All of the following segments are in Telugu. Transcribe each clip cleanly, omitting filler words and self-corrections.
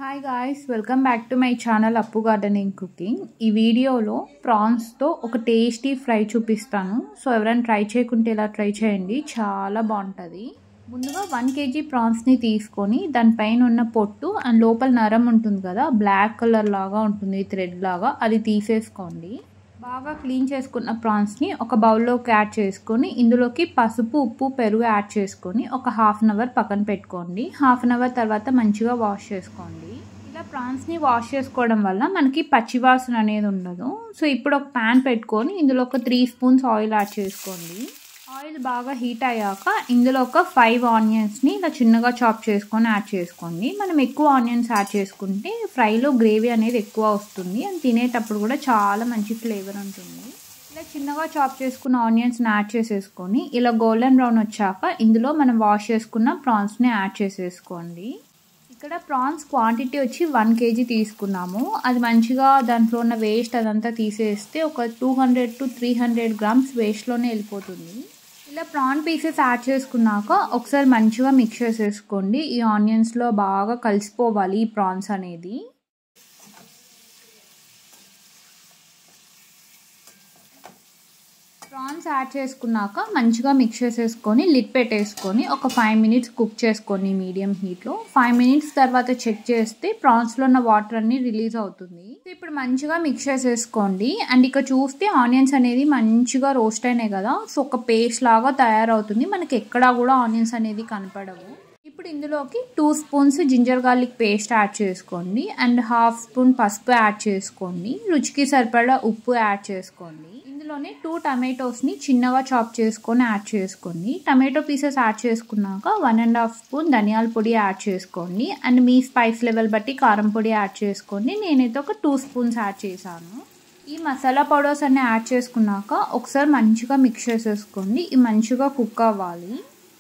Hi guys, welcome back to my channel అప్పు గార్డెనింగ్ కుకింగ్. ఈ వీడియోలో ప్రాన్స్తో ఒక టేస్టీ ఫ్రై చూపిస్తాను. సో ఎవరైనా ట్రై చేయకుంటే ఇలా ట్రై చేయండి, చాలా బాగుంటుంది. ముందుగా 1 kg ప్రాన్స్ని తీసుకొని దానిపైన ఉన్న పొట్టు అండ్ లోపల నరం ఉంటుంది కదా, బ్లాక్ కలర్ లాగా ఉంటుంది, థ్రెడ్ లాగా, అది తీసేసుకోండి. బాగా క్లీన్ చేసుకున్న ప్రాన్స్ని ఒక బౌల్లోకి యాడ్ చేసుకొని ఇందులోకి పసుపు, ఉప్పు, పెరుగు యాడ్ చేసుకొని ఒక హాఫ్ అన్ అవర్ పక్కన పెట్టుకోండి. హాఫ్ అన్ అవర్ తర్వాత మంచిగా వాష్ చేసుకోండి. ఇలా ప్రాన్స్ని వాష్ చేసుకోవడం వల్ల మనకి పచ్చివాసన అనేది ఉండదు. సో ఇప్పుడు ఒక ప్యాన్ పెట్టుకొని ఇందులో ఒక 3 స్పూన్స్ ఆయిల్ యాడ్ చేసుకోండి. ఆయిల్ బాగా హీట్ అయ్యాక ఇందులో ఒక 5 ఆనియన్స్ని ఇలా చిన్నగా చాప్ చేసుకొని యాడ్ చేసుకోండి. మనం ఎక్కువ ఆనియన్స్ యాడ్ చేసుకుంటే ఫ్రైలో గ్రేవీ అనేది ఎక్కువ వస్తుంది అండ్ తినేటప్పుడు కూడా చాలా మంచి ఫ్లేవర్ ఉంటుంది. ఇలా చిన్నగా చాప్ చేసుకున్న ఆనియన్స్ని యాడ్ చేసేసుకొని ఇలా గోల్డెన్ బ్రౌన్ వచ్చాక ఇందులో మనం వాష్ చేసుకున్న ప్రాన్స్ని యాడ్ చేసేసుకోండి. ఇక్కడ ప్రాన్స్ క్వాంటిటీ వచ్చి 1 kg తీసుకున్నాము. అది మంచిగా దాంట్లో ఉన్న వేస్ట్ అదంతా తీసేస్తే ఒక 200 to 300 grams వేస్ట్లోనే వెళ్ళిపోతుంది. ఇలా ప్రాన్ పీసెస్ యాడ్ చేసుకున్నాక ఒకసారి మంచిగా మిక్స్ చేసేసుకోండి. ఈ ఆనియన్స్లో బాగా కలిసిపోవాలి ఈ ప్రాన్స్ అనేది. ప్రాన్స్ యాడ్ చేసుకున్నాక మంచిగా మిక్స్ చేసేసుకొని లిడ్ పెట్టేసుకొని ఒక 5 minutes కుక్ చేసుకోండి మీడియం హీట్లో. 5 minutes తర్వాత చెక్ చేస్తే ప్రాన్స్లో ఉన్న వాటర్ అన్ని రిలీజ్ అవుతుంది. ఇప్పుడు మంచిగా మిక్స్ చేసేసుకోండి. అండ్ ఇక్కడ చూస్తే ఆనియన్స్ అనేది మంచిగా రోస్ట్ అయినాయి కదా, సో ఒక పేస్ట్ లాగా తయారవుతుంది. మనకి ఎక్కడా కూడా ఆనియన్స్ అనేది కనపడవు. ఇప్పుడు ఇందులోకి 2 spoons ginger garlic paste add చేసుకోండి అండ్ హాఫ్ స్పూన్ పసుపు యాడ్ చేసుకోండి. రుచికి సరిపడా ఉప్పు యాడ్ చేసుకోండి. ఇందులోనే 2 టమాటోస్ని చిన్నగా చాప్ చేసుకొని యాడ్ చేసుకోండి. టమాటో పీసెస్ యాడ్ చేసుకున్నాక 1.5 స్పూన్ ధనియాల పొడి యాడ్ చేసుకోండి అండ్ మీ స్పైస్ లెవెల్ బట్టి కారం పొడి యాడ్ చేసుకోండి. నేనైతే ఒక 2 స్పూన్స్ యాడ్ చేశాను. ఈ మసాలా పౌడర్స్ అన్ని యాడ్ చేసుకున్నాక ఒకసారి మంచిగా మిక్స్ చేసేసుకోండి. ఇవి మంచిగా కుక్ అవ్వాలి.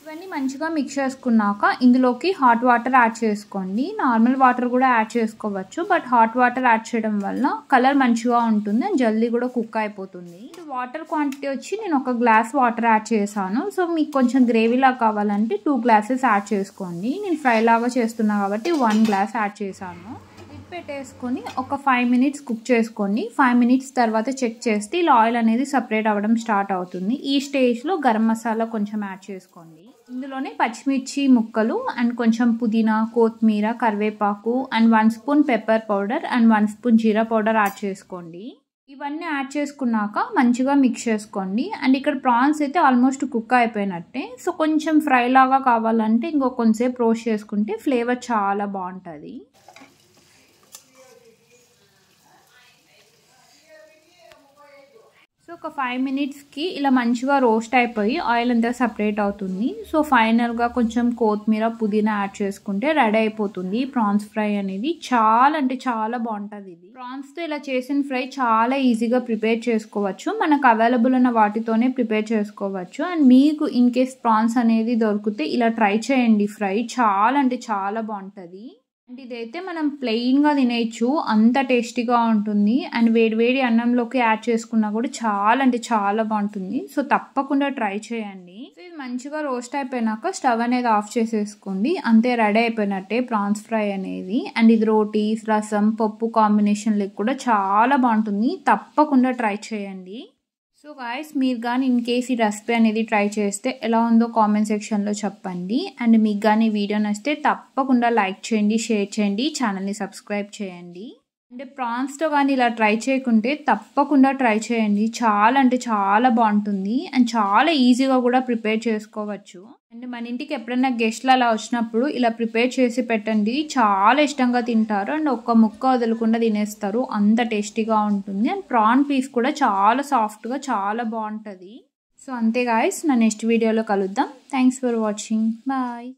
ఇవన్నీ మంచిగా మిక్స్ చేసుకున్నాక ఇందులోకి హాట్ వాటర్ యాడ్ చేసుకోండి. నార్మల్ వాటర్ కూడా యాడ్ చేసుకోవచ్చు, బట్ హాట్ వాటర్ యాడ్ చేయడం వల్ల కలర్ మంచిగా ఉంటుంది అండ్ జల్దీ కూడా కుక్ అయిపోతుంది. వాటర్ క్వాంటిటీ వచ్చి నేను 1 గ్లాస్ వాటర్ యాడ్ చేశాను. సో మీకు కొంచెం గ్రేవీలా కావాలంటే 2 glasses యాడ్ చేసుకోండి. నేను ఫ్రై లాగా చేస్తున్నా కాబట్టి 1 glass యాడ్ చేశాను. పెట్టేసుకొని ఒక 5 minutes కుక్ చేసుకోండి. 5 minutes తర్వాత చెక్ చేస్తే ఇలా ఆయిల్ అనేది సపరేట్ అవ్వడం స్టార్ట్ అవుతుంది. ఈ స్టేజ్లో గరం మసాలా కొంచెం యాడ్ చేసుకోండి. ఇందులోనే పచ్చిమిర్చి ముక్కలు అండ్ కొంచెం పుదీనా, కొత్తిమీర, కరివేపాకు and 1 spoon pepper powder and 1 spoon jeera powder add చేసుకోండి. ఇవన్నీ యాడ్ చేసుకున్నాక మంచిగా మిక్స్ చేసుకోండి. అండ్ ఇక్కడ ప్రాన్స్ అయితే ఆల్మోస్ట్ కుక్ అయిపోయినట్టే. సో కొంచెం ఫ్రై లాగా కావాలంటే కొంచెంసేపు రోస్ట్ చేసుకుంటే ఫ్లేవర్ చాలా బాగుంటుంది. సో ఒక 5 minutesకి ఇలా మంచిగా రోస్ట్ అయిపోయి ఆయిల్ అంతా సపరేట్ అవుతుంది. సో ఫైనల్గా కొంచెం కొత్తిమీర, పుదీనా యాడ్ చేసుకుంటే రెడీ అయిపోతుంది ప్రాన్స్ ఫ్రై అనేది. చాలా అంటే చాలా బాగుంటుంది. ఇది ప్రాన్స్తో ఇలా చేసిన ఫ్రై చాలా ఈజీగా ప్రిపేర్ చేసుకోవచ్చు. మనకు అవైలబుల్ ఉన్న వాటితోనే ప్రిపేర్ చేసుకోవచ్చు. అండ్ మీకు ఇన్ కేస్ ప్రాన్స్ అనేది దొరికితే ఇలా ట్రై చేయండి. ఫ్రై చాలా అంటే చాలా బాగుంటుంది. అండ్ ఇదైతే మనం ప్లెయిన్గా తినేయచ్చు, అంత టేస్టీగా ఉంటుంది. అండ్ వేడి అన్నంలోకి యాడ్ చేసుకున్నా కూడా చాలా అంటే చాలా బాగుంటుంది. సో తప్పకుండా ట్రై చేయండి. సో ఇది మంచిగా రోస్ట్ అయిపోయినాక స్టవ్ అనేది ఆఫ్ చేసేసుకోండి. అంతే, రెడీ అయిపోయినట్టే ప్రాన్స్ ఫ్రై అనేది. అండ్ ఇది రోటీస్, రసం, పప్పు కాంబినేషన్లకు కూడా చాలా బాగుంటుంది. తప్పకుండా ట్రై చేయండి. సో గాయస్, మీరు కానీ ఇన్ కేస్ ఈ రెసిపీ అనేది ట్రై చేస్తే ఎలా ఉందో కామెంట్ సెక్షన్లో చెప్పండి. అండ్ మీకు కానీ వీడియో నచ్చితే తప్పకుండా లైక్ చేయండి, షేర్ చేయండి, ఛానల్ని సబ్స్క్రైబ్ చేయండి. అంటే ప్రాన్స్తో కానీ ఇలా ట్రై చేయకుంటే తప్పకుండా ట్రై చేయండి. చాలా అంటే చాలా బాగుంటుంది అండ్ చాలా ఈజీగా కూడా ప్రిపేర్ చేసుకోవచ్చు. అండ్ మన ఇంటికి ఎప్పుడైనా గెస్ట్లు అలా వచ్చినప్పుడు ఇలా ప్రిపేర్ చేసి పెట్టండి, చాలా ఇష్టంగా తింటారు అండ్ ఒక్క ముక్క వదలకుండా తినేస్తారు. అంత టేస్టీగా ఉంటుంది. అండ్ ప్రాన్ పీస్ కూడా చాలా సాఫ్ట్గా చాలా బాగుంటుంది. సో అంతే గాయస్, నా నెక్స్ట్ వీడియోలో కలుద్దాం. Thanks for watching. బాయ్.